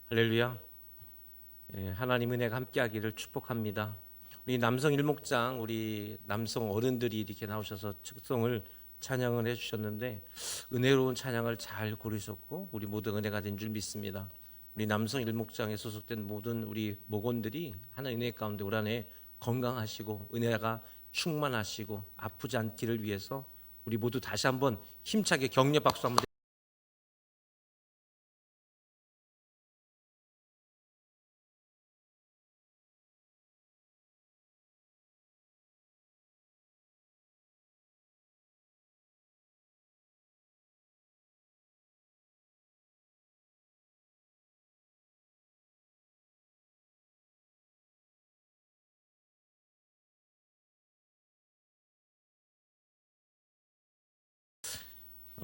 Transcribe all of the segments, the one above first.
할렐루야. 하나님 은혜가 함께하기를 축복합니다. 우리 남성 일목장, 우리 남성 어른들이 이렇게 나오셔서 측송을 찬양을 해주셨는데 은혜로운 찬양을 잘 고르셨고 우리 모두 은혜가 된 줄 믿습니다. 우리 남성 일목장에 소속된 모든 우리 목원들이 하나님 은혜 가운데 올 한해 건강하시고 은혜가 충만하시고 아프지 않기를 위해서 우리 모두 다시 한번 힘차게 격려 박수 한번.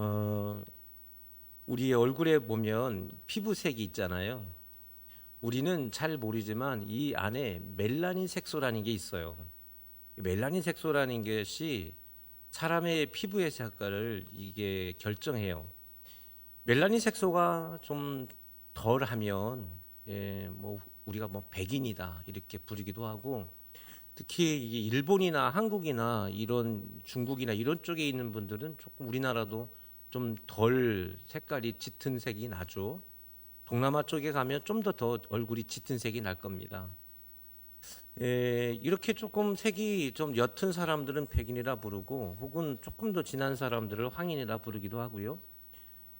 어, 우리의 얼굴에 보면 피부색이 있잖아요. 우리는 잘 모르지만 이 안에 멜라닌 색소라는 게 있어요. 멜라닌 색소라는 것이 사람의 피부의 색깔을 이게 결정해요. 멜라닌 색소가 좀 덜하면 뭐 우리가 뭐 백인이다 이렇게 부르기도 하고, 특히 이게 일본이나 한국이나 이런 중국이나 이런 쪽에 있는 분들은 조금 우리나라도 좀 덜 색깔이 짙은 색이 나죠. 동남아 쪽에 가면 좀 더 얼굴이 짙은 색이 날 겁니다. 이렇게 조금 색이 좀 옅은 사람들은 백인이라 부르고, 혹은 조금 더 진한 사람들을 황인이라 부르기도 하고요.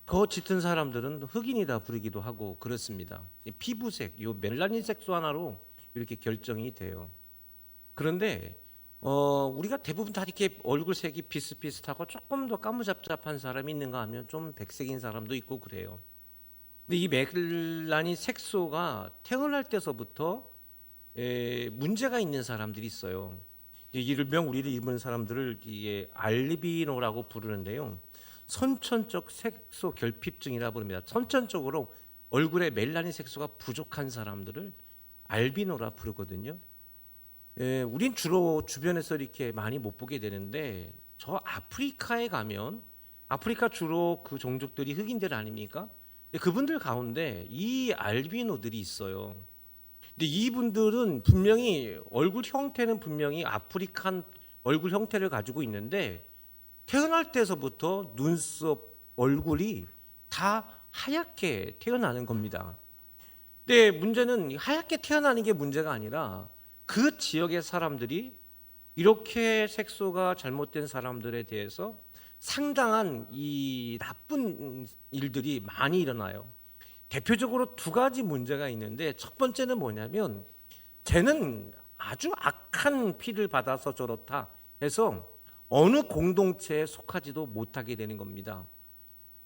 더 짙은 사람들은 흑인이라 부르기도 하고 그렇습니다. 이 피부색, 요 멜라닌 색소 하나로 이렇게 결정이 돼요. 그런데 우리가 대부분 다 이렇게 얼굴색이 비슷비슷하고 조금 더 까무잡잡한 사람이 있는가 하면 좀 백색인 사람도 있고 그래요. 근데 이 멜라닌 색소가 태어날 때서부터 문제가 있는 사람들이 있어요. 일명 우리를 입은 사람들을 이게 알비노라고 부르는데요. 선천적 색소 결핍증이라 부릅니다. 선천적으로 얼굴에 멜라닌 색소가 부족한 사람들을 알비노라 부르거든요. 우린 주로 주변에서 이렇게 많이 못 보게 되는데, 저 아프리카에 가면, 아프리카 주로 그 종족들이 흑인들 아닙니까? 그분들 가운데 이 알비노들이 있어요. 근데 이분들은 분명히 얼굴 형태는 분명히 아프리칸 얼굴 형태를 가지고 있는데, 태어날 때서부터 눈썹, 얼굴이 다 하얗게 태어나는 겁니다. 근데 문제는 하얗게 태어나는 게 문제가 아니라 그 지역의 사람들이 이렇게 색소가 잘못된 사람들에 대해서 상당한 이 나쁜 일들이 많이 일어나요. 대표적으로 두 가지 문제가 있는데, 첫 번째는 뭐냐면 쟤는 아주 악한 피를 받아서 저렇다 해서 어느 공동체에 속하지도 못하게 되는 겁니다.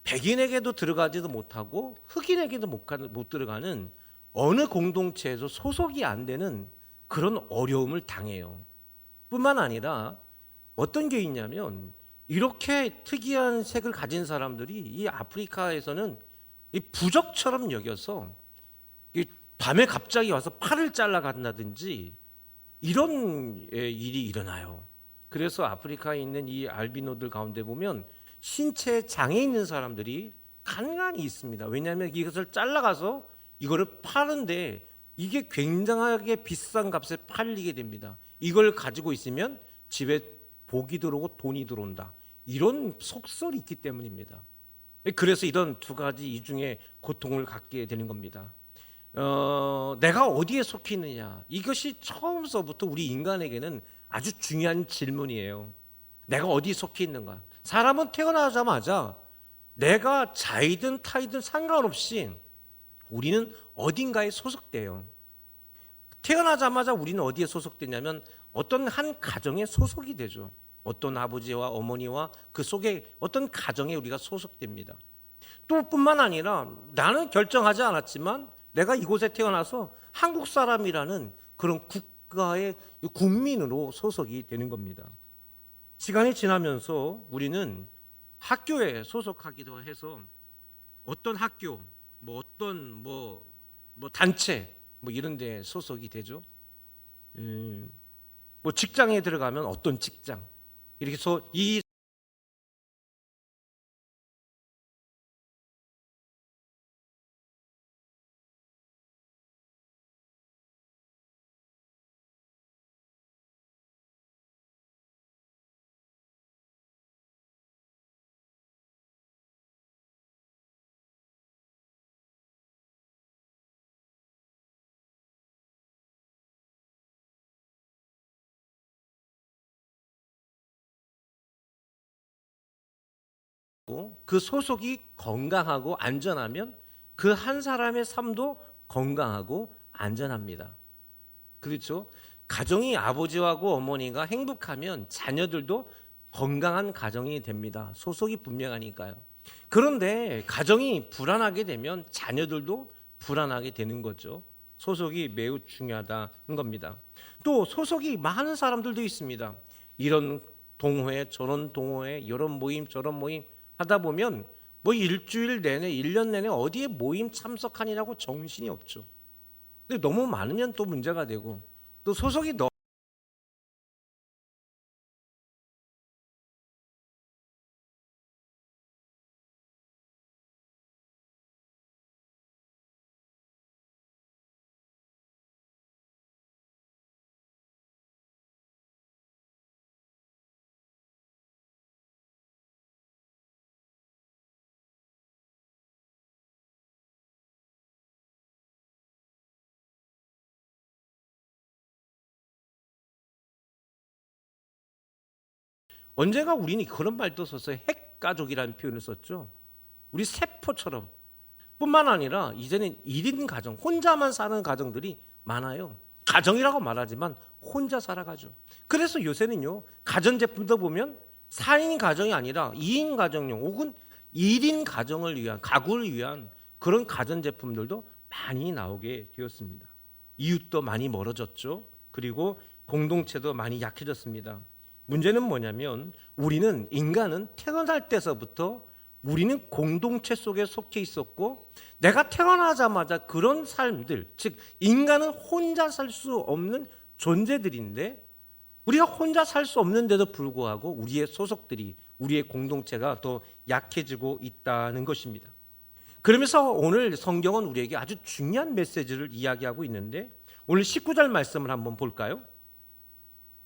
백인에게도 들어가지도 못하고 흑인에게도 못 들어가는 어느 공동체에서 소속이 안 되는 그런 어려움을 당해요. 뿐만 아니라 어떤 게 있냐면, 이렇게 특이한 색을 가진 사람들이 이 아프리카에서는 이 부적처럼 여겨서 이 밤에 갑자기 와서 팔을 잘라 간다든지 이런 일이 일어나요. 그래서 아프리카에 있는 이 알비노들 가운데 보면 신체 장애 있는 사람들이 간간히 있습니다. 왜냐하면 이것을 잘라가서 이거를 파는데 이게 굉장하게 비싼 값에 팔리게 됩니다. 이걸 가지고 있으면 집에 복이 들어오고 돈이 들어온다, 이런 속설이 있기 때문입니다. 그래서 이런 두 가지 이 중에 고통을 갖게 되는 겁니다. 내가 어디에 속해 있느냐, 이것이 처음서부터 우리 인간에게는 아주 중요한 질문이에요. 내가 어디에 속해 있는가. 사람은 태어나자마자 내가 자이든 타이든 상관없이 우리는 어딘가에 소속돼요. 태어나자마자 우리는 어디에 소속되냐면 어떤 한 가정에 소속이 되죠. 어떤 아버지와 어머니와 그 속에 어떤 가정에 우리가 소속됩니다. 또 뿐만 아니라 나는 결정하지 않았지만 내가 이곳에 태어나서 한국 사람이라는 그런 국가의 국민으로 소속이 되는 겁니다. 시간이 지나면서 우리는 학교에 소속하기도 해서 어떤 학교, 뭐 어떤 뭐 단체 뭐 이런 데 소속이 되죠. 뭐 직장에 들어가면 어떤 직장, 이렇게 해서 이 있고 그 소속이 건강하고 안전하면 그 한 사람의 삶도 건강하고 안전합니다. 그렇죠? 가정이 아버지하고 어머니가 행복하면 자녀들도 건강한 가정이 됩니다. 소속이 분명하니까요. 그런데 가정이 불안하게 되면 자녀들도 불안하게 되는 거죠. 소속이 매우 중요하다는 겁니다. 또 소속이 많은 사람들도 있습니다. 이런 동호회, 저런 동호회, 이런 모임, 저런 모임 하다 보면 뭐 일주일 내내, 1년 내내 어디에 모임 참석하느라고 정신이 없죠. 근데 너무 많으면 또 문제가 되고 또 소속이 너무 언제가 우리는 그런 말도 썼어요. 핵가족이라는 표현을 썼죠. 우리 세포처럼 뿐만 아니라 이제는 1인 가정, 혼자만 사는 가정들이 많아요. 가정이라고 말하지만 혼자 살아가죠. 그래서 요새는요, 가전제품도 보면 4인 가정이 아니라 2인 가정용 혹은 1인 가정을 위한, 가구를 위한 그런 가전제품들도 많이 나오게 되었습니다. 이웃도 많이 멀어졌죠. 그리고 공동체도 많이 약해졌습니다. 문제는 뭐냐면 우리는 인간은 태어날 때서부터 우리는 공동체 속에 속해 있었고 내가 태어나자마자 그런 삶들, 즉 인간은 혼자 살 수 없는 존재들인데 우리가 혼자 살 수 없는데도 불구하고 우리의 소속들이, 우리의 공동체가 더 약해지고 있다는 것입니다. 그러면서 오늘 성경은 우리에게 아주 중요한 메시지를 이야기하고 있는데 오늘 19절 말씀을 한번 볼까요?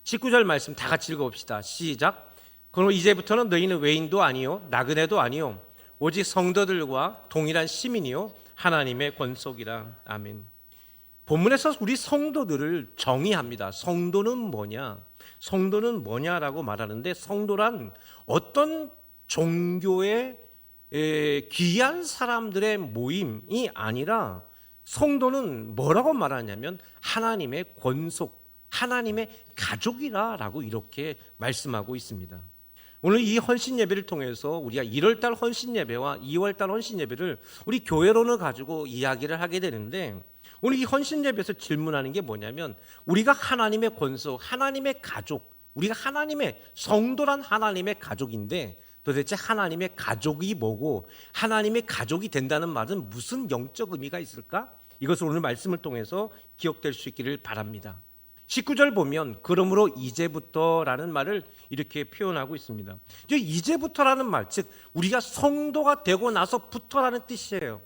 19절 말씀 다 같이 읽어봅시다. 시작. 그럼 이제부터는 너희는 외인도 아니요 나그네도 아니요 오직 성도들과 동일한 시민이요 하나님의 권속이라. 아멘. 본문에서 우리 성도들을 정의합니다. 성도는 뭐냐? 성도는 뭐냐라고 말하는데 성도란 어떤 종교의 귀한 사람들의 모임이 아니라 성도는 뭐라고 말하냐면 하나님의 권속, 하나님의 가족이라고 이렇게 말씀하고 있습니다. 오늘 이 헌신 예배를 통해서 우리가 1월달 헌신 예배와 2월달 헌신 예배를 우리 교회론을 가지고 이야기를 하게 되는데 오늘 이 헌신 예배에서 질문하는 게 뭐냐면 우리가 하나님의 권속, 하나님의 가족, 우리가 하나님의 성도란 하나님의 가족인데 도대체 하나님의 가족이 뭐고 하나님의 가족이 된다는 말은 무슨 영적 의미가 있을까? 이것을 오늘 말씀을 통해서 기억될 수 있기를 바랍니다. 19절 보면 그러므로 이제부터라는 말을 이렇게 표현하고 있습니다. 이제부터라는 말, 즉 우리가 성도가 되고 나서부터라는 뜻이에요.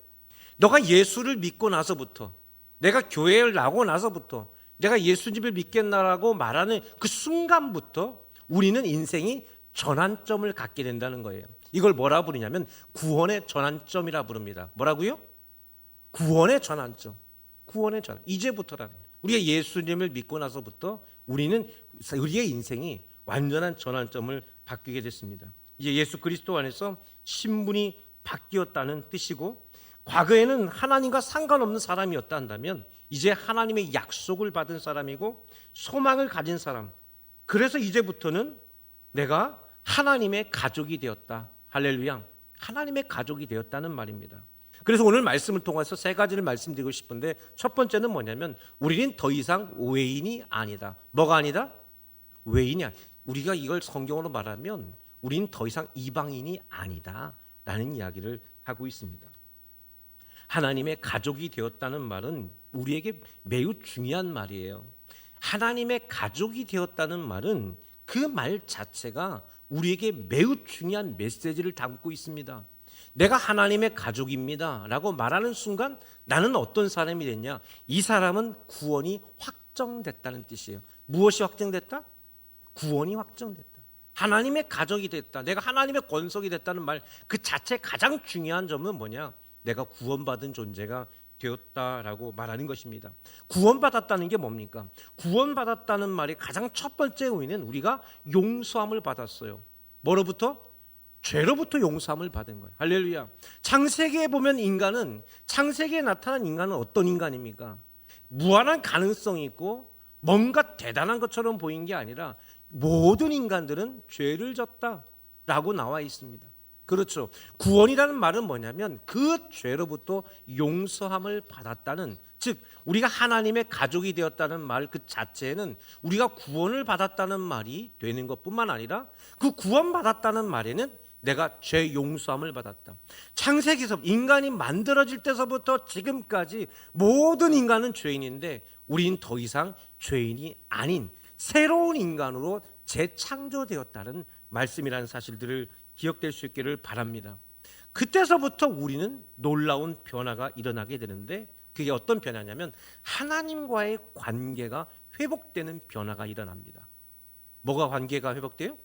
너가 예수를 믿고 나서부터, 내가 교회를 나오고 나서부터, 내가 예수님을 믿겠나라고 말하는 그 순간부터 우리는 인생이 전환점을 갖게 된다는 거예요. 이걸 뭐라 부르냐면 구원의 전환점이라 부릅니다. 뭐라고요? 구원의 전환점. 구원의 전환. 이제부터라는 거예요. 우리가 예수님을 믿고 나서부터 우리는 우리의 인생이 완전한 전환점을 바뀌게 됐습니다. 이제 예수 그리스도 안에서 신분이 바뀌었다는 뜻이고 과거에는 하나님과 상관없는 사람이었다 한다면 이제 하나님의 약속을 받은 사람이고 소망을 가진 사람. 그래서 이제부터는 내가 하나님의 가족이 되었다. 할렐루야. 하나님의 가족이 되었다는 말입니다. 그래서 오늘 말씀을 통해서 세 가지를 말씀드리고 싶은데 첫 번째는 뭐냐면 우리는 더 이상 외인이 아니다. 뭐가 아니다? 외인이 아니다. 우리가 이걸 성경으로 말하면 우리는 더 이상 이방인이 아니다 라는 이야기를 하고 있습니다. 하나님의 가족이 되었다는 말은 우리에게 매우 중요한 말이에요. 하나님의 가족이 되었다는 말은 그 말 자체가 우리에게 매우 중요한 메시지를 담고 있습니다. 내가 하나님의 가족입니다 라고 말하는 순간 나는 어떤 사람이 됐냐? 이 사람은 구원이 확정됐다는 뜻이에요. 무엇이 확정됐다? 구원이 확정됐다. 하나님의 가족이 됐다. 내가 하나님의 권속이 됐다는 말 그 자체 가장 중요한 점은 뭐냐? 내가 구원받은 존재가 되었다라고 말하는 것입니다. 구원받았다는 게 뭡니까? 구원받았다는 말이 가장 첫 번째 의미는 우리가 용서함을 받았어요. 뭐로부터? 죄로부터 용서함을 받은 거예요. 할렐루야. 창세기에 보면 창세기에 나타난 인간은 어떤 인간입니까? 무한한 가능성이 있고 뭔가 대단한 것처럼 보인 게 아니라 모든 인간들은 죄를 졌다라고 나와 있습니다. 그렇죠. 구원이라는 말은 뭐냐면 그 죄로부터 용서함을 받았다는, 즉 우리가 하나님의 가족이 되었다는 말 그 자체에는 우리가 구원을 받았다는 말이 되는 것뿐만 아니라 그 구원받았다는 말에는 내가 죄 용서함을 받았다. 창세기에서 인간이 만들어질 때서부터 지금까지 모든 인간은 죄인인데 우리는 더 이상 죄인이 아닌 새로운 인간으로 재창조되었다는 말씀이라는 사실들을 기억될 수 있기를 바랍니다. 그때서부터 우리는 놀라운 변화가 일어나게 되는데 그게 어떤 변화냐면 하나님과의 관계가 회복되는 변화가 일어납니다. 뭐가 관계가 회복돼요?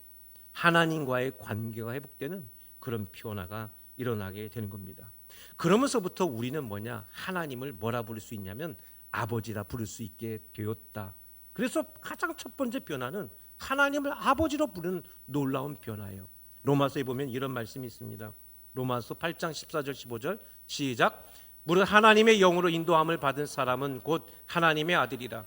하나님과의 관계가 회복되는 그런 변화가 일어나게 되는 겁니다. 그러면서부터 우리는 하나님을 뭐라 부를 수 있냐면 아버지라 부를 수 있게 되었다. 그래서 가장 첫 번째 변화는 하나님을 아버지로 부르는 놀라운 변화예요. 로마서에 보면 이런 말씀이 있습니다. 로마서 8장 14절 15절 시작. 무릇 하나님의 영으로 인도함을 받은 사람은 곧 하나님의 아들이라.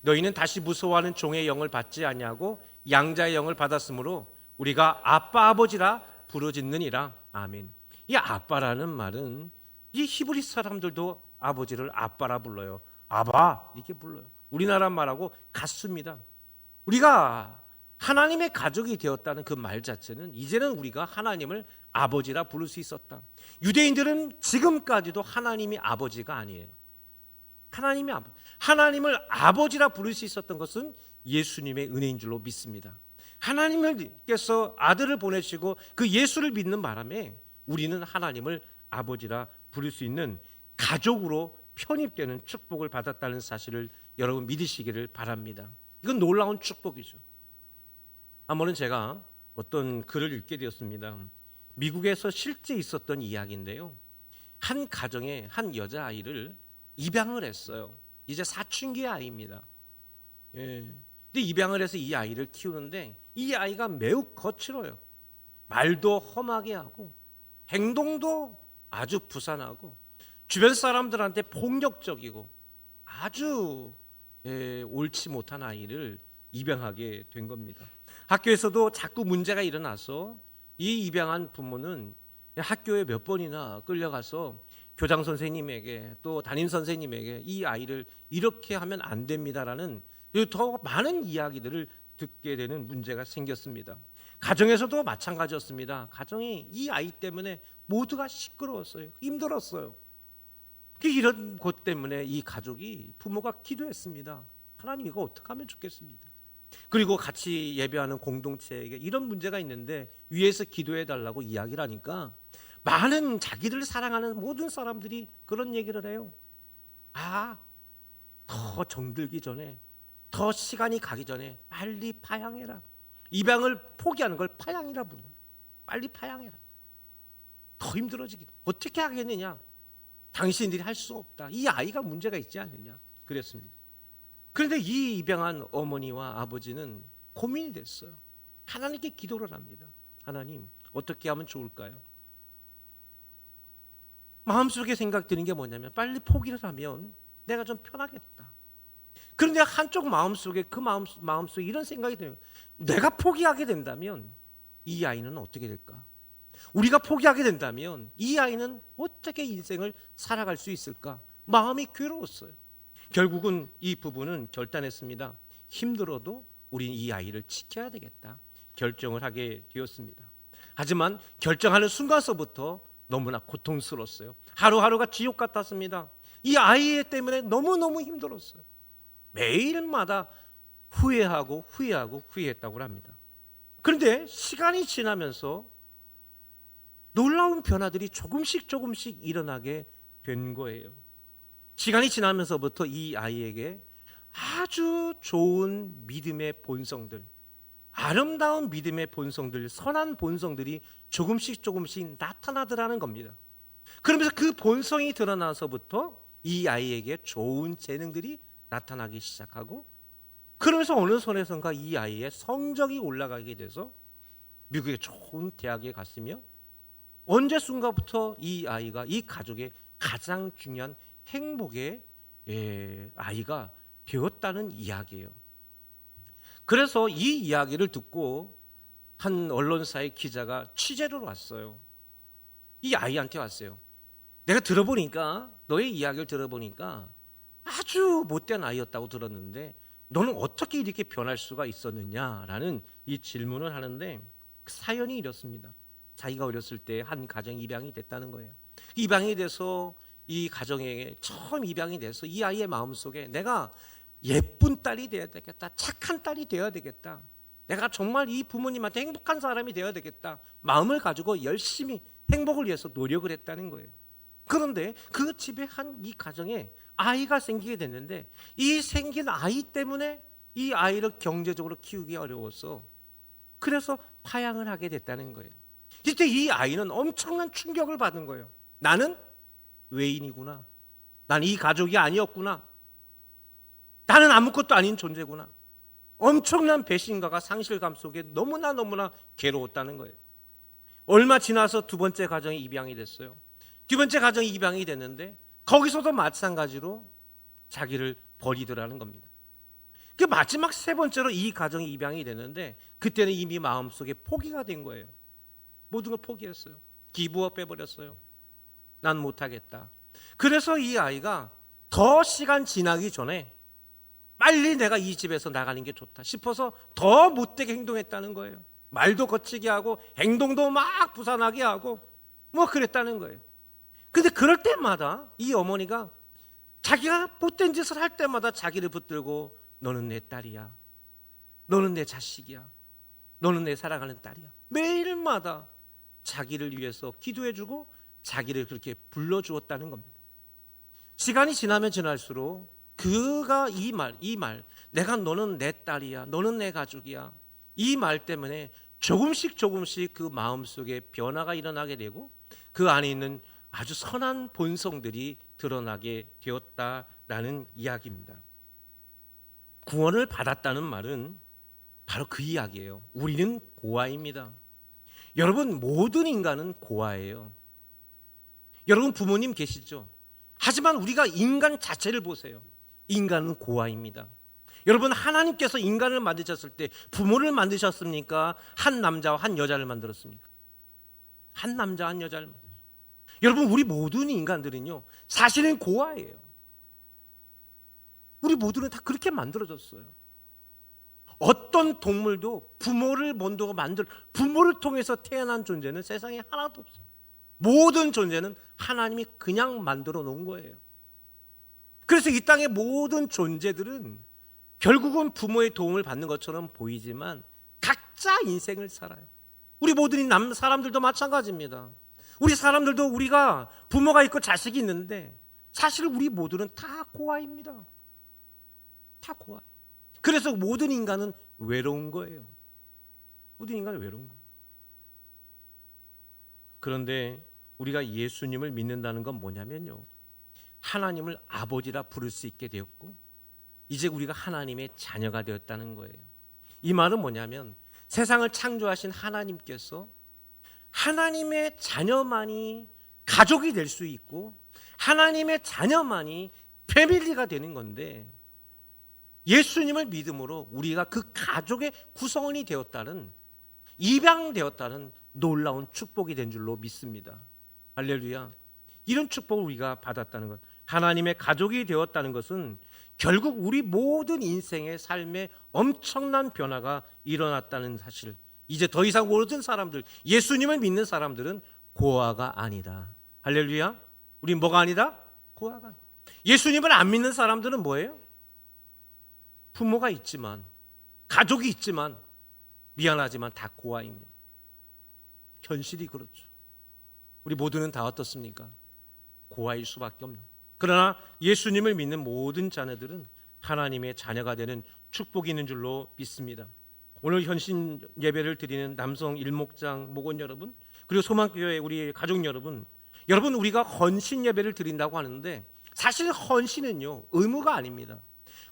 너희는 다시 무서워하는 종의 영을 받지 아니하고 양자의 영을 받았으므로 우리가 아빠 아버지라 부르짖느니라. 아멘. 이 아빠라는 말은 이 히브리 사람들도 아버지를 아빠라 불러요. 아바 이렇게 불러요. 우리나라 말하고 같습니다. 우리가 하나님의 가족이 되었다는 그 말 자체는 이제는 우리가 하나님을 아버지라 부를 수 있었다. 유대인들은 지금까지도 하나님이 아버지가 아니에요. 하나님을 아버지라 부를 수 있었던 것은 예수님의 은혜인 줄로 믿습니다. 하나님께서 아들을 보내시고 그 예수를 믿는 바람에 우리는 하나님을 아버지라 부를 수 있는 가족으로 편입되는 축복을 받았다는 사실을 여러분 믿으시기를 바랍니다. 이건 놀라운 축복이죠. 한 번은 제가 어떤 글을 읽게 되었습니다. 미국에서 실제 있었던 이야기인데요. 한 가정에 한 여자아이를 입양을 했어요. 이제 사춘기 아이입니다. 근데 입양을 해서 이 아이를 키우는데 이 아이가 매우 거칠어요. 말도 험하게 하고 행동도 아주 부산하고 주변 사람들한테 폭력적이고 아주 옳지 못한 아이를 입양하게 된 겁니다. 학교에서도 자꾸 문제가 일어나서 이 입양한 부모는 학교에 몇 번이나 끌려가서 교장 선생님에게 또 담임 선생님에게 이 아이를 이렇게 하면 안 됩니다라는 더 많은 이야기들을 듣게 되는 문제가 생겼습니다. 가정에서도 마찬가지였습니다. 가정이 이 아이 때문에 모두가 시끄러웠어요. 힘들었어요. 이런 것 때문에 이 가족이 부모가 기도했습니다. 하나님 이거 어떻게 하면 좋겠습니다. 그리고 같이 예배하는 공동체에게 이런 문제가 있는데 위에서 기도해 달라고 이야기를 하니까 많은 자기를 사랑하는 모든 사람들이 그런 얘기를 해요. 더 정들기 전에, 더 시간이 가기 전에 빨리 파양해라. 입양을 포기하는 걸 파양이라 부르는 거예요. 빨리 파양해라. 더 힘들어지기. 어떻게 하겠느냐? 당신들이 할 수 없다. 이 아이가 문제가 있지 않느냐? 그랬습니다. 그런데 이 입양한 어머니와 아버지는 고민이 됐어요. 하나님께 기도를 합니다. 하나님, 어떻게 하면 좋을까요? 마음속에 생각드는 게 뭐냐면 빨리 포기를 하면 내가 좀 편하겠다. 그런데 한쪽 마음속에 마음속에 이런 생각이 들어요. 내가 포기하게 된다면 이 아이는 어떻게 될까? 우리가 포기하게 된다면 이 아이는 어떻게 인생을 살아갈 수 있을까? 마음이 괴로웠어요. 결국은 이 부부는 결단했습니다. 힘들어도 우린 이 아이를 지켜야 되겠다. 결정을 하게 되었습니다. 하지만 결정하는 순간서부터 너무나 고통스러웠어요. 하루하루가 지옥 같았습니다. 이 아이 때문에 너무너무 힘들었어요. 매일마다 후회하고 후회했다고 합니다. 그런데 시간이 지나면서 놀라운 변화들이 조금씩 일어나게 된 거예요. 시간이 지나면서부터 이 아이에게 아주 좋은 믿음의 본성들, 아름다운 믿음의 본성들, 선한 본성들이 조금씩 나타나더라는 겁니다. 그러면서 그 본성이 드러나서부터 이 아이에게 좋은 재능들이 나타나기 시작하고, 그러면서 어느 선에선가 이 아이의 성적이 올라가게 돼서 미국의 좋은 대학에 갔으며 언제 순간부터 이 아이가 이 가족의 가장 중요한 행복의 아이가 되었다는 이야기예요. 그래서 이 이야기를 듣고 한 언론사의 기자가 취재를 왔어요. 이 아이한테 왔어요. 내가 들어보니까 너의 이야기를 들어보니까 아주 못된 아이였다고 들었는데 너는 어떻게 이렇게 변할 수가 있었느냐라는 이 질문을 하는데 그 사연이 이렇습니다. 자기가 어렸을 때 한 가정 입양이 됐다는 거예요. 입양이 돼서 이 가정에 처음 입양이 돼서 이 아이의 마음속에 내가 예쁜 딸이 되어야 되겠다, 착한 딸이 되어야 되겠다, 내가 정말 이 부모님한테 행복한 사람이 되어야 되겠다 마음을 가지고 열심히 행복을 위해서 노력을 했다는 거예요. 그런데 그 집에 한 이 가정에 아이가 생기게 됐는데 이 생긴 아이 때문에 이 아이를 경제적으로 키우기 어려워서 그래서 파양을 하게 됐다는 거예요. 이때 이 아이는 엄청난 충격을 받은 거예요. 나는 외인이구나. 나는 이 가족이 아니었구나. 나는 아무것도 아닌 존재구나. 엄청난 배신감과 상실감 속에 너무나 괴로웠다는 거예요. 얼마 지나서 두 번째 가정이 입양이 됐어요. 두 번째 가정이 입양이 됐는데 거기서도 마찬가지로 자기를 버리더라는 겁니다. 그 마지막 세 번째로 이 가정이 입양이 됐는데 그때는 이미 마음속에 포기가 된 거예요. 모든 걸 포기했어요. 기부업 빼버렸어요. 난 못하겠다. 그래서 이 아이가 더 시간 지나기 전에 빨리 내가 이 집에서 나가는 게 좋다 싶어서 더 못되게 행동했다는 거예요. 말도 거치게 하고 행동도 막 부산하게 하고 뭐 그랬다는 거예요. 근데 그럴 때마다 이 어머니가 자기가 못된 짓을 할 때마다 자기를 붙들고 너는 내 딸이야, 너는 내 자식이야, 너는 내 사랑하는 딸이야, 매일마다 자기를 위해서 기도해주고 자기를 그렇게 불러주었다는 겁니다. 시간이 지나면 지날수록 그가 이 말 내가 너는 내 딸이야, 너는 내 가족이야, 이 말 때문에 조금씩 그 마음속에 변화가 일어나게 되고 그 안에 있는 아주 선한 본성들이 드러나게 되었다라는 이야기입니다. 구원을 받았다는 말은 바로 그 이야기예요. 우리는 고아입니다. 여러분, 모든 인간은 고아예요. 여러분 부모님 계시죠? 하지만 우리가 인간 자체를 보세요. 인간은 고아입니다. 여러분, 하나님께서 인간을 만드셨을 때 부모를 만드셨습니까? 한 남자와 한 여자를 만들었습니까? 한 남자 한 여자를 만들었습니다. 여러분, 우리 모든 인간들은요 사실은 고아예요. 우리 모두는 다 그렇게 만들어졌어요. 어떤 동물도 부모를 부모를 통해서 태어난 존재는 세상에 하나도 없어요. 모든 존재는 하나님이 그냥 만들어 놓은 거예요. 그래서 이 땅의 모든 존재들은 결국은 부모의 도움을 받는 것처럼 보이지만 각자 인생을 살아요. 우리 모든 사람들도 마찬가지입니다. 우리 사람들도 우리가 부모가 있고 자식이 있는데 사실 우리 모두는 다 고아입니다. 다 고아예요. 그래서 모든 인간은 외로운 거예요. 모든 인간은 외로운 거예요. 그런데 우리가 예수님을 믿는다는 건 뭐냐면요, 하나님을 아버지라 부를 수 있게 되었고 이제 우리가 하나님의 자녀가 되었다는 거예요. 이 말은 뭐냐면 세상을 창조하신 하나님께서 하나님의 자녀만이 가족이 될 수 있고 하나님의 자녀만이 패밀리가 되는 건데 예수님을 믿음으로 우리가 그 가족의 구성원이 되었다는, 입양되었다는 놀라운 축복이 된 줄로 믿습니다. 할렐루야. 이런 축복을 우리가 받았다는 것, 하나님의 가족이 되었다는 것은 결국 우리 모든 인생의 삶에 엄청난 변화가 일어났다는 사실. 이제 더 이상 모든 사람들, 예수님을 믿는 사람들은 고아가 아니다. 할렐루야. 우리 뭐가 아니다? 고아가 아니다. 예수님을 안 믿는 사람들은 뭐예요? 부모가 있지만, 가족이 있지만 미안하지만 다 고아입니다. 현실이 그렇죠. 우리 모두는 다 어떻습니까? 고아일 수밖에 없는. 그러나 예수님을 믿는 모든 자녀들은 하나님의 자녀가 되는 축복이 있는 줄로 믿습니다. 오늘 현신 예배를 드리는 남성 일목장 목원 여러분, 그리고 소망교회 우리 가족 여러분, 우리가 헌신 예배를 드린다고 하는데 사실 헌신은요 의무가 아닙니다.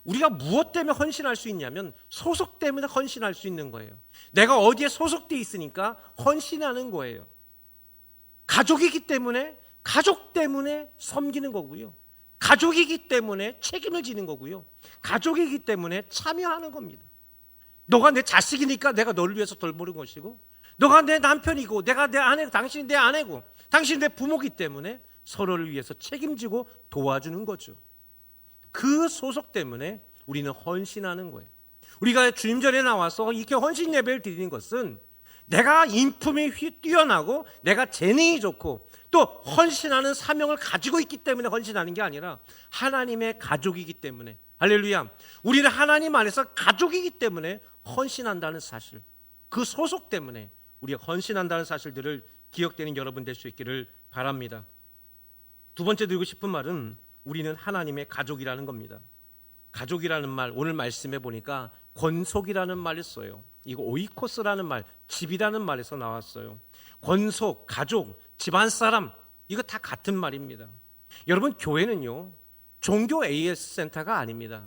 우리가 무엇 때문에 헌신할 수 있냐면 소속 때문에 헌신할 수 있는 거예요. 내가 어디에 소속돼 있으니까 헌신하는 거예요. 가족이기 때문에 가족 때문에 섬기는 거고요. 가족이기 때문에 책임을 지는 거고요. 가족이기 때문에 참여하는 겁니다. 너가 내 자식이니까 내가 너를 위해서 돌보는 것이고, 너가 내 남편이고, 내가 내 아내, 당신이 내 아내고, 당신이 내 부모이기 때문에 서로를 위해서 책임지고 도와주는 거죠. 그 소속 때문에 우리는 헌신하는 거예요. 우리가 주님전에 나와서 이렇게 헌신 예배를 드리는 것은 내가 인품이 뛰어나고 내가 재능이 좋고 또 헌신하는 사명을 가지고 있기 때문에 헌신하는 게 아니라 하나님의 가족이기 때문에, 할렐루야, 우리는 하나님 안에서 가족이기 때문에 헌신한다는 사실, 그 소속 때문에 우리가 헌신한다는 사실들을 기억되는 여러분 될 수 있기를 바랍니다. 두 번째 드리고 싶은 말은 우리는 하나님의 가족이라는 겁니다. 가족이라는 말, 오늘 말씀해 보니까 권속이라는 말을 써요. 이거 오이코스라는 말, 집이라는 말에서 나왔어요. 권속, 가족, 집안 사람, 이거 다 같은 말입니다. 여러분, 교회는요 종교 AS 센터가 아닙니다.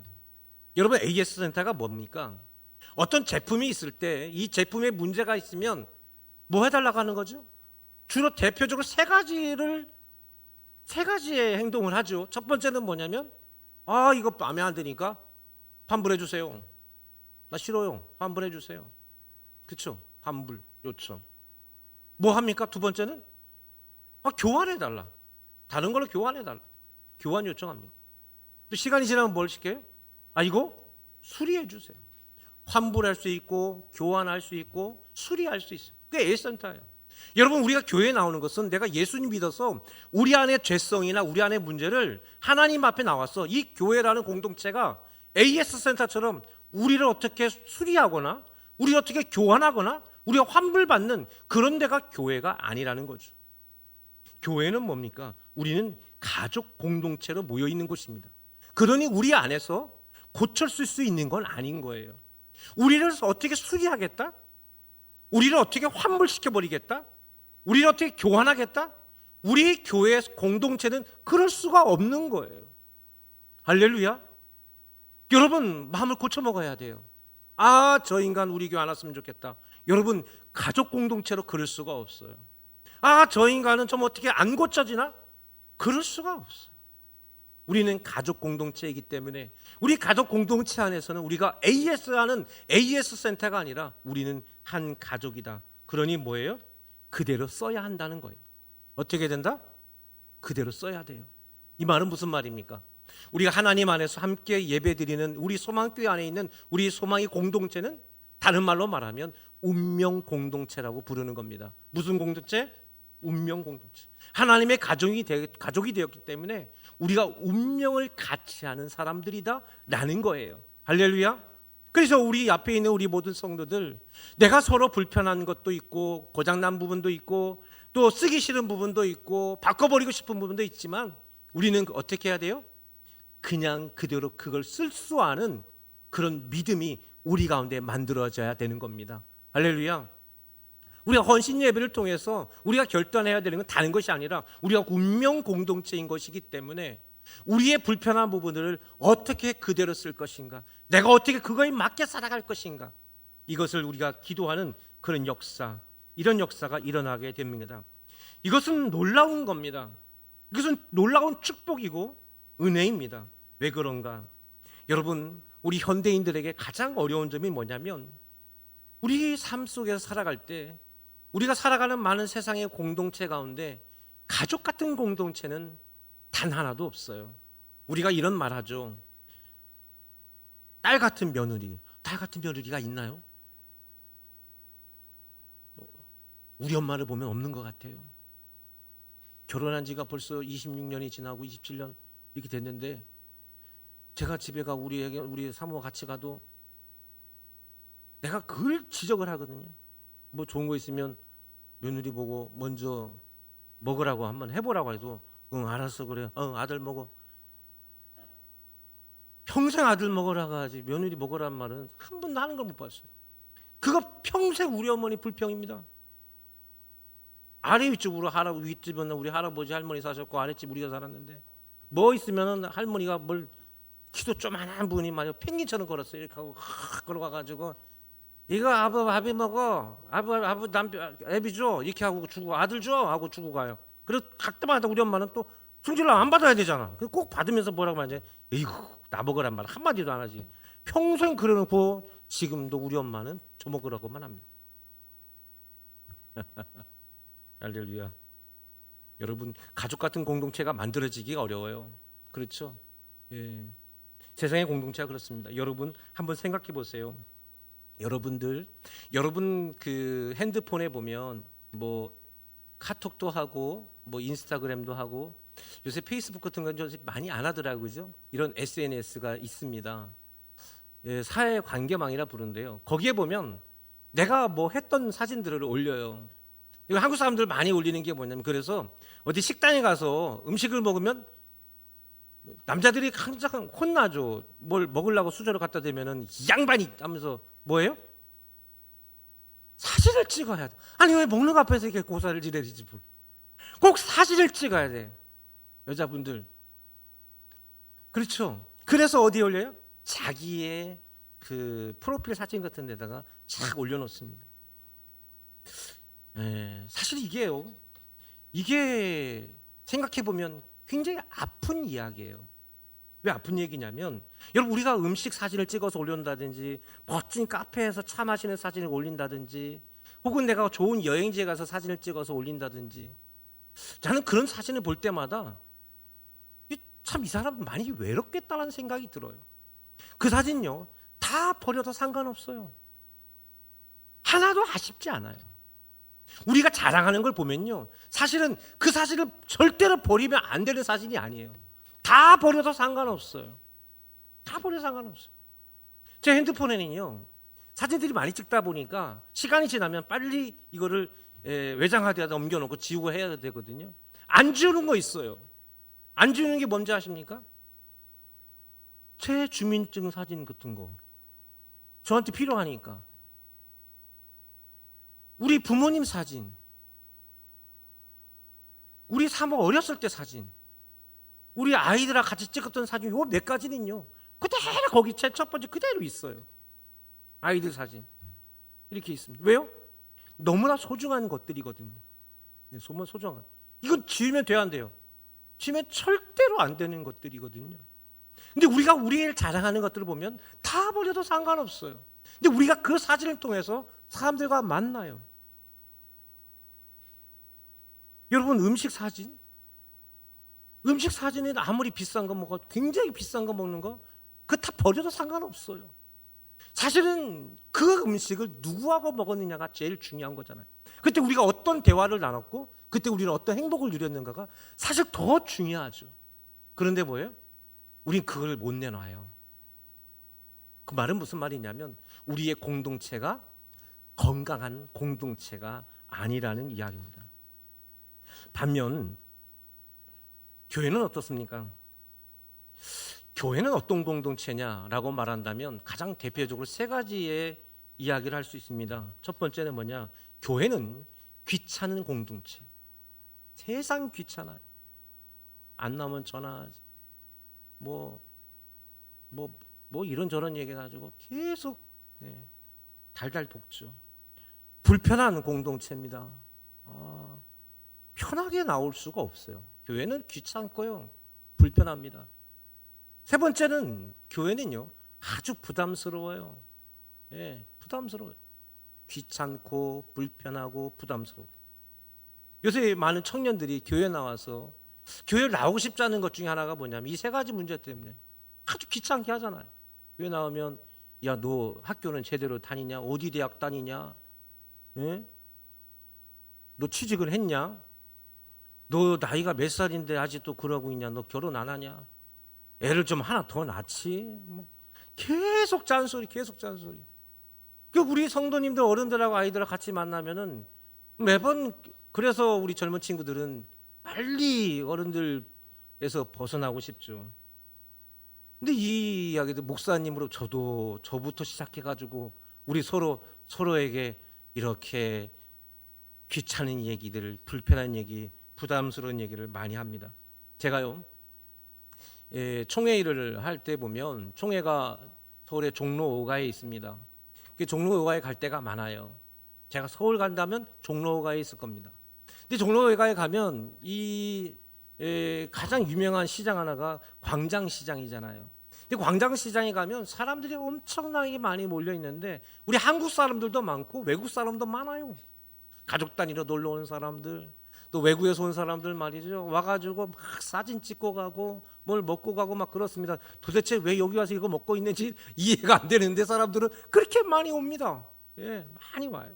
여러분, AS 센터가 뭡니까? 어떤 제품이 있을 때 이 제품에 문제가 있으면 뭐 해달라고 하는 거죠? 주로 대표적으로 세 가지의 행동을 하죠. 첫 번째는 뭐냐면, 이거 마음에 안 드니까 환불해 주세요. 나 싫어요. 환불해 주세요. 그렇죠? 환불 요청. 뭐 합니까? 두 번째는 교환해 달라. 다른 걸로 교환해 달라. 교환 요청합니다. 또 시간이 지나면 뭘 시켜요? 이거 수리해 주세요. 환불할 수 있고 교환할 수 있고 수리할 수 있어요. 그게 A센터예요. 여러분, 우리가 교회에 나오는 것은 내가 예수님 믿어서 우리 안의 죄성이나 우리 안의 문제를 하나님 앞에 나와서 이 교회라는 공동체가 AS 센터처럼 우리를 어떻게 수리하거나 우리를 어떻게 교환하거나 우리가 환불받는 그런 데가 교회가 아니라는 거죠. 교회는 뭡니까? 우리는 가족 공동체로 모여 있는 곳입니다. 그러니 우리 안에서 고쳐줄 수 있는 건 아닌 거예요. 우리를 어떻게 수리하겠다? 우리를 어떻게 환불시켜버리겠다? 우리를 어떻게 교환하겠다? 우리 교회 공동체는 그럴 수가 없는 거예요. 할렐루야. 여러분, 마음을 고쳐먹어야 돼요. 저 인간 우리 교회 안 왔으면 좋겠다. 여러분, 가족 공동체로 그럴 수가 없어요. 저 인간은 좀 어떻게 안 고쳐지나? 그럴 수가 없어요. 우리는 가족 공동체이기 때문에 우리 가족 공동체 안에서는 우리가 AS하는 AS 센터가 아니라 우리는 한 가족이다. 그러니 뭐예요? 그대로 써야 한다는 거예요. 어떻게 된다? 그대로 써야 돼요. 이 말은 무슨 말입니까? 우리가 하나님 안에서 함께 예배드리는 우리 소망교회 안에 있는 우리 소망의 공동체는 다른 말로 말하면 운명 공동체라고 부르는 겁니다. 무슨 공동체? 운명 공동체. 하나님의 가족이 되었기 때문에 우리가 운명을 같이 하는 사람들이다 라는 거예요. 할렐루야. 그래서 우리 앞에 있는 우리 모든 성도들, 내가 서로 불편한 것도 있고 고장난 부분도 있고 또 쓰기 싫은 부분도 있고 바꿔버리고 싶은 부분도 있지만 우리는 어떻게 해야 돼요? 그냥 그대로 그걸 쓸 수 아는 그런 믿음이 우리 가운데 만들어져야 되는 겁니다. 할렐루야. 우리가 헌신 예배를 통해서 우리가 결단해야 되는 건 다른 것이 아니라 우리가 운명 공동체인 것이기 때문에 우리의 불편한 부분들을 어떻게 그대로 쓸 것인가, 내가 어떻게 그거에 맞게 살아갈 것인가, 이것을 우리가 기도하는 그런 역사, 이런 역사가 일어나게 됩니다. 이것은 놀라운 겁니다. 이것은 놀라운 축복이고 은혜입니다. 왜 그런가? 여러분, 우리 현대인들에게 가장 어려운 점이 뭐냐면 우리 삶 속에서 살아갈 때 우리가 살아가는 많은 세상의 공동체 가운데 가족 같은 공동체는 단 하나도 없어요. 우리가 이런 말 하죠. 딸 같은 며느리. 딸 같은 며느리가 있나요? 우리 엄마를 보면 없는 것 같아요. 결혼한 지가 벌써 26년이 지나고 27년 이렇게 됐는데 제가 집에 가 우리 사모가 같이 가도 내가 그걸 지적을 하거든요. 뭐 좋은 거 있으면 며느리 보고 먼저 먹으라고 한번 해보라고 해도 응 알았어 그래 아들 먹어. 평생 아들 먹으라고 하지 며느리 먹으라는 말은 한 번도 하는 걸 못 봤어요. 그거 평생 우리 어머니 불평입니다. 아래 위쪽으로 윗집은 우리 할아버지 할머니 사셨고 아랫집 우리가 살았는데 뭐 있으면은 할머니가 뭘 키도 조만한 분이 말이야 펭귄처럼 걸었어요. 이렇게 하고 걸어가가지고 이거 아비 먹어, 아부 남편 애비 줘 이렇게 하고 주고 아들 줘 하고 주고 가요. 그래서 갈 때마다 우리 엄마는 또 승질을 안 받아야 되잖아. 꼭 받으면서 뭐라고 하지? 에이구 나 먹으란 말 한마디도 안 하지. 평생 그래놓고 지금도 우리 엄마는 저 먹으라고만 합니다. 할렐루야. 여러분 가족 같은 공동체가 만들어지기가 어려워요. 그렇죠? 예. 세상의 공동체가 그렇습니다. 여러분 한번 생각해 보세요. 여러분 그 핸드폰에 보면 뭐 카톡도 하고 뭐 인스타그램도 하고 요새 페이스북 같은 건 요새 많이 안 하더라고요. 그죠? 이런 SNS가 있습니다. 예, 사회 관계망이라 부르는데요. 거기에 보면 내가 뭐 했던 사진들을 올려요. 이거 한국 사람들 많이 올리는 게 뭐냐면 그래서 어디 식당에 가서 음식을 먹으면 남자들이 항상 혼나죠. 뭘 먹으려고 수저를 갖다 대면은 이 양반이 하면서 뭐예요? 사진을 찍어야 돼. 아니 왜 먹는 거 앞에서 이렇게 고사를 지내리지 꼭 사진을 찍어야 돼. 여자분들 그렇죠. 그래서 어디에 올려요? 자기의 그 프로필 사진 같은 데다가 착 올려놓습니다. 사실 이게 생각해 보면 굉장히 아픈 이야기예요. 왜 아픈 얘기냐면 여러분 우리가 음식 사진을 찍어서 올린다든지 멋진 카페에서 차 마시는 사진을 올린다든지 혹은 내가 좋은 여행지에 가서 사진을 찍어서 올린다든지 저는 그런 사진을 볼 때마다 참 이 사람 많이 외롭겠다라는 생각이 들어요. 그 사진요 다 버려도 상관없어요. 하나도 아쉽지 않아요. 우리가 자랑하는 걸 보면요 사실은 그 사진을 절대로 버리면 안 되는 사진이 아니에요. 다 버려도 상관없어요. 다 버려도 상관없어요. 제 핸드폰에는요 사진들이 많이 찍다 보니까 시간이 지나면 빨리 이거를 외장하드에다 옮겨놓고 지우고 해야 되거든요. 안 지우는 거 있어요. 안 지우는 게 뭔지 아십니까? 제 주민증 사진 같은 거 저한테 필요하니까 우리 부모님 사진, 우리 사모 어렸을 때 사진, 우리 아이들하고 같이 찍었던 사진 요 몇 가지는요 그대로 거기 제 첫 번째 그대로 있어요. 아이들 사진 이렇게 있습니다. 왜요? 너무나 소중한 것들이거든요. 너무 소중한. 이건 지우면 돼야 안 돼요? 지우면 절대로 안 되는 것들이거든요. 근데 우리가 우리를 자랑하는 것들을 보면 다 버려도 상관없어요. 근데 우리가 그 사진을 통해서 사람들과 만나요. 여러분 음식 사진에 아무리 비싼 거 먹어 굉장히 비싼 거 먹는 거 그거 다 버려도 상관없어요. 사실은 그 음식을 누구하고 먹었느냐가 제일 중요한 거잖아요. 그때 우리가 어떤 대화를 나눴고 그때 우리는 어떤 행복을 누렸는가가 사실 더 중요하죠. 그런데 뭐예요? 우린 그걸 못 내놔요. 그 말은 무슨 말이냐면 우리의 공동체가 건강한 공동체가 아니라는 이야기입니다. 반면 교회는 어떻습니까? 교회는 어떤 공동체냐라고 말한다면 가장 대표적으로 세 가지의 이야기를 할 수 있습니다. 첫 번째는 뭐냐? 교회는 귀찮은 공동체. 세상 귀찮아요. 안 나오면 전화하지. 뭐 이런저런 얘기해가지고 계속 달달 볶죠. 불편한 공동체입니다. 편하게 나올 수가 없어요. 교회는 귀찮고요. 불편합니다. 세 번째는 교회는요 아주 부담스러워요. 부담스러워요. 귀찮고 불편하고 부담스러워. 요새 많은 청년들이 교회 나와서 교회를 나오고 싶지 않은 것 중에 하나가 뭐냐면 이 세 가지 문제 때문에 아주 귀찮게 하잖아요. 교회 나오면 야 너 학교는 제대로 다니냐? 어디 대학 다니냐? 너 취직을 했냐? 너 나이가 몇 살인데 아직도 그러고 있냐? 너 결혼 안 하냐? 애를 좀 하나 더 낳지? 계속 짠소리. 우리 성도님들 어른들하고 아이들하고 같이 만나면은 매번 그래서 우리 젊은 친구들은 빨리 어른들에서 벗어나고 싶죠. 근데 이 이야기도 목사님으로 저부터 시작해가지고 우리 서로에게 이렇게 귀찮은 얘기들, 불편한 얘기, 부담스러운 얘기를 많이 합니다. 제가요 총회 일을 할 때 보면 총회가 서울의 종로 5가에 있습니다. 그 종로 5가에 갈 때가 많아요. 제가 서울 간다면 종로 5가에 있을 겁니다. 근데 종로 5가에 가면 가장 유명한 시장 하나가 광장시장이잖아요. 근데 광장시장에 가면 사람들이 엄청나게 많이 몰려 있는데 우리 한국 사람들도 많고 외국 사람도 많아요. 가족 단위로 놀러 온 사람들, 또 외국에서 온 사람들 말이죠. 와가지고 막 사진 찍고 가고 뭘 먹고 가고 막 그렇습니다. 도대체 왜 여기 와서 이거 먹고 있는지 이해가 안 되는데 사람들은 그렇게 많이 옵니다. 예, 많이 와요.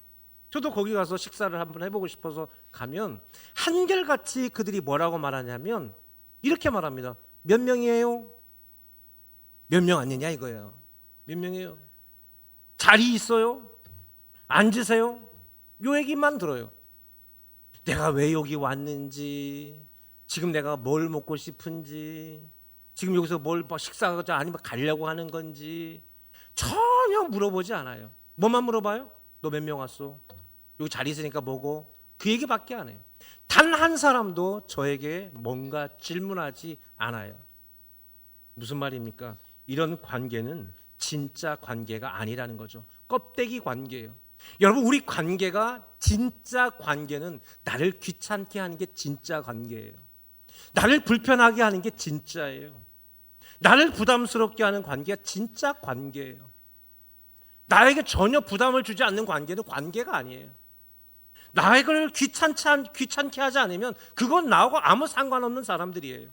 저도 거기 가서 식사를 한번 해보고 싶어서 가면 한결같이 그들이 뭐라고 말하냐면 이렇게 말합니다. 몇 명이에요? 몇 명 아니냐 이거예요. 몇 명이에요? 자리 있어요? 앉으세요? 요 얘기만 들어요. 내가 왜 여기 왔는지, 지금 내가 뭘 먹고 싶은지, 지금 여기서 뭘 식사하자 아니면 가려고 하는 건지 전혀 물어보지 않아요. 뭐만 물어봐요? 너 몇 명 왔어? 여기 자리 있으니까 뭐고? 그 얘기밖에 안 해요. 단 한 사람도 저에게 뭔가 질문하지 않아요. 무슨 말입니까? 이런 관계는 진짜 관계가 아니라는 거죠. 껍데기 관계예요. 여러분, 우리 관계가 진짜 관계는 나를 귀찮게 하는 게 진짜 관계예요. 나를 불편하게 하는 게 진짜예요. 나를 부담스럽게 하는 관계가 진짜 관계예요. 나에게 전혀 부담을 주지 않는 관계는 관계가 아니에요. 나에게 귀찮게 하지 않으면 그건 나하고 아무 상관없는 사람들이에요.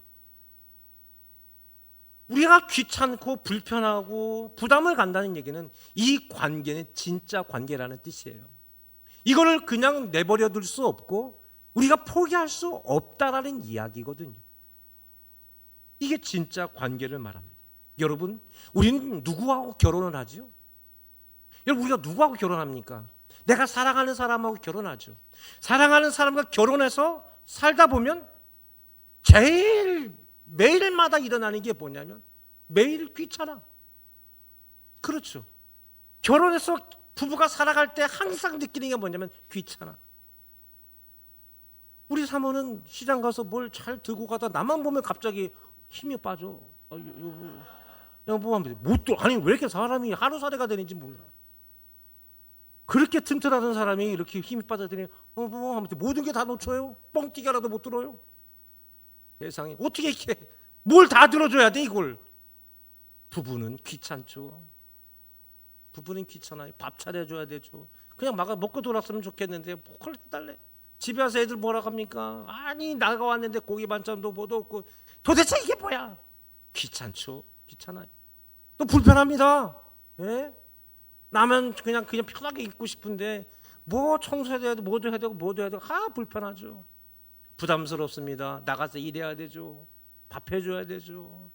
우리가 귀찮고 불편하고 부담을 간다는 얘기는 이 관계는 진짜 관계라는 뜻이에요. 이거를 그냥 내버려 둘 수 없고 우리가 포기할 수 없다라는 이야기거든요. 이게 진짜 관계를 말합니다. 여러분, 우리는 누구하고 결혼을 하죠? 여러분, 우리가 누구하고 결혼합니까? 내가 사랑하는 사람하고 결혼하죠. 사랑하는 사람과 결혼해서 살다 보면 제일 매일마다 일어나는 게 뭐냐면 매일 귀찮아. 그렇죠. 결혼해서 부부가 살아갈 때 항상 느끼는 게 뭐냐면 귀찮아. 우리 사모는 시장 가서 뭘 잘 들고 가다 나만 보면 갑자기 힘이 빠져. 여보, 못 들어. 아니 왜 이렇게 사람이 하루살이가 되는지 몰라. 그렇게 튼튼하던 사람이 이렇게 힘이 빠져더니 하면 모든 게 다 놓쳐요. 뻥튀기라도 못 들어요. 세상에 어떻게 이렇게 뭘 다 들어줘야 돼 이걸. 부부는 귀찮죠. 부부는 귀찮아요. 밥 차려줘야 되죠. 그냥 먹고 돌았으면 좋겠는데 뭘 해달래. 집에 와서 애들 뭐라 합니까? 아니 나가 왔는데 고기 반찬도 못 없고 도대체 이게 뭐야. 귀찮죠. 귀찮아요. 또 불편합니다. 예? 나면 그냥 편하게 있고 싶은데 뭐 청소해야 되고 뭐도 해야 되고 뭐도 해야 되고 불편하죠. 부담스럽습니다. 나가서 일해야 되죠. 밥 해줘야 되죠.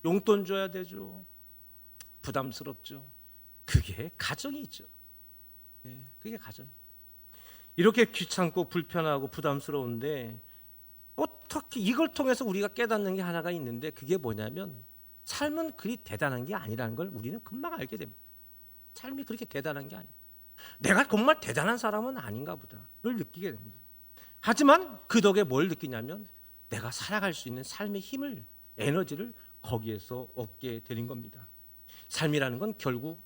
용돈 줘야 되죠. 부담스럽죠. 그게 가정이죠. 네, 그게 가정. 이렇게 귀찮고 불편하고 부담스러운데 어떻게 이걸 통해서 우리가 깨닫는 게 하나가 있는데 그게 뭐냐면 삶은 그리 대단한 게 아니라는 걸 우리는 금방 알게 됩니다. 삶이 그렇게 대단한 게 아니에요. 내가 정말 대단한 사람은 아닌가 보다를 느끼게 됩니다. 하지만 그 덕에 뭘 느끼냐면 내가 살아갈 수 있는 삶의 힘을, 에너지를 거기에서 얻게 되는 겁니다. 삶이라는 건 결국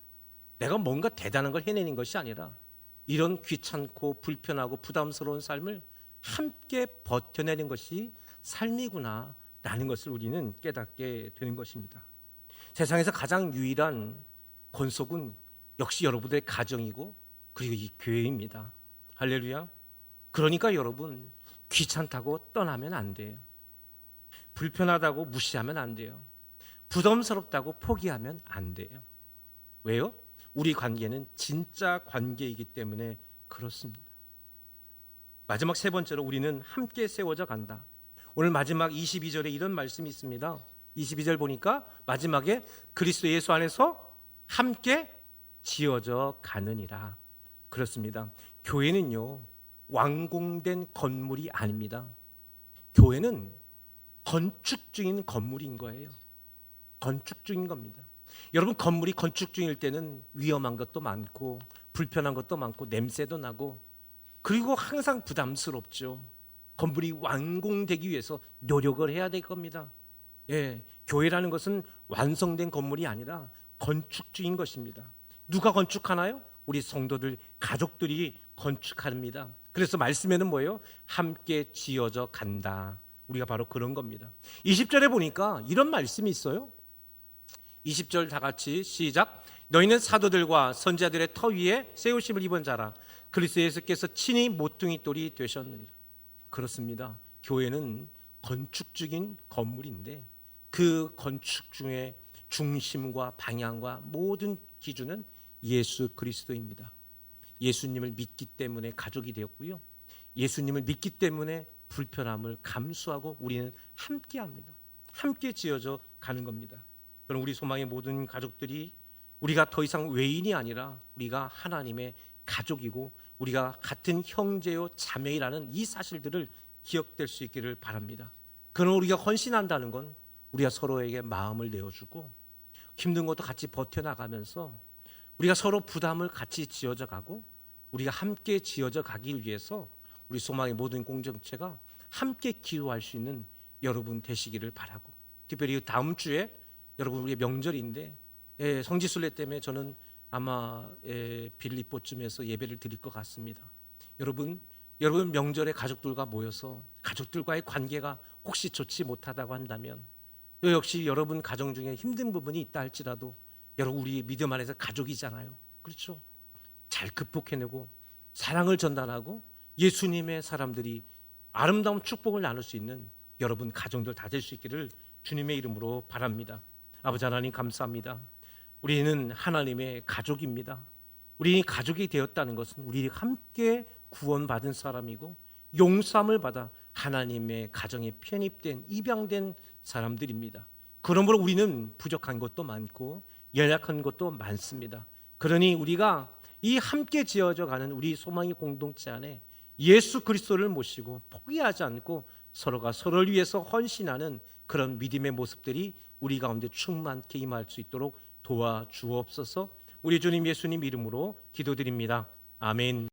내가 뭔가 대단한 걸 해내는 것이 아니라 이런 귀찮고 불편하고 부담스러운 삶을 함께 버텨내는 것이 삶이구나 라는 것을 우리는 깨닫게 되는 것입니다. 세상에서 가장 유일한 권속은 역시 여러분들의 가정이고 그리고 이 교회입니다. 할렐루야. 그러니까 여러분 귀찮다고 떠나면 안 돼요. 불편하다고 무시하면 안 돼요. 부담스럽다고 포기하면 안 돼요. 왜요? 우리 관계는 진짜 관계이기 때문에 그렇습니다. 마지막 세 번째로 우리는 함께 세워져 간다. 오늘 마지막 22절에 이런 말씀이 있습니다. 22절 보니까 마지막에 그리스도 예수 안에서 함께 지어져 가느니라. 그렇습니다. 교회는요 완공된 건물이 아닙니다. 교회는 건축 중인 건물인 거예요. 건축 중인 겁니다. 여러분, 건물이 건축 중일 때는 위험한 것도 많고 불편한 것도 많고 냄새도 나고 그리고 항상 부담스럽죠. 건물이 완공되기 위해서 노력을 해야 될 겁니다. 교회라는 것은 완성된 건물이 아니라 건축 중인 것입니다. 누가 건축하나요? 우리 성도들, 가족들이 건축합니다. 그래서 말씀에는 뭐예요? 함께 지어져 간다. 우리가 바로 그런 겁니다. 20절에 보니까 이런 말씀이 있어요. 20절 다 같이 시작. 너희는 사도들과 선지자들의 터 위에 세우심을 입은 자라. 그리스도 예수께서 친히 모퉁이 돌이 되셨느니라. 그렇습니다. 교회는 건축 중인 건물인데 그 건축 중에 중심과 방향과 모든 기준은 예수 그리스도입니다. 예수님을 믿기 때문에 가족이 되었고요. 예수님을 믿기 때문에 불편함을 감수하고 우리는 함께합니다. 함께 지어져 가는 겁니다. 그럼 우리 소망의 모든 가족들이 우리가 더 이상 외인이 아니라 우리가 하나님의 가족이고 우리가 같은 형제요 자매이라는 이 사실들을 기억될 수 있기를 바랍니다. 그럼 우리가 헌신한다는 건 우리가 서로에게 마음을 내어주고 힘든 것도 같이 버텨나가면서 우리가 서로 부담을 같이 지어져 가고 우리가 함께 지어져 가기 위해서 우리 소망의 모든 공동체가 함께 기도할 수 있는 여러분 되시기를 바라고, 특별히 다음 주에 여러분 우리의 명절인데 성지순례 때문에 저는 아마 빌립보쯤에서 예배를 드릴 것 같습니다. 여러분 명절에 가족들과 모여서 가족들과의 관계가 혹시 좋지 못하다고 한다면 또 역시 여러분 가정 중에 힘든 부분이 있다 할지라도 여러분 우리 믿음 안에서 가족이잖아요. 그렇죠? 잘 극복해내고 사랑을 전달하고 예수님의 사람들이 아름다운 축복을 나눌 수 있는 여러분 가정들 다 될 수 있기를 주님의 이름으로 바랍니다. 아버지 하나님 감사합니다. 우리는 하나님의 가족입니다. 우리 가족이 되었다는 것은 우리 함께 구원받은 사람이고 용서함을 받아 하나님의 가정에 편입된 입양된 사람들입니다. 그러므로 우리는 부족한 것도 많고 연약한 것도 많습니다. 그러니 우리가 이 함께 지어져 가는 우리 소망의 공동체 안에 예수 그리스도를 모시고 포기하지 않고 서로가 서로를 위해서 헌신하는 그런 믿음의 모습들이 우리 가운데 충만케 임할 수 있도록 도와주옵소서. 우리 주님 예수님 이름으로 기도드립니다. 아멘.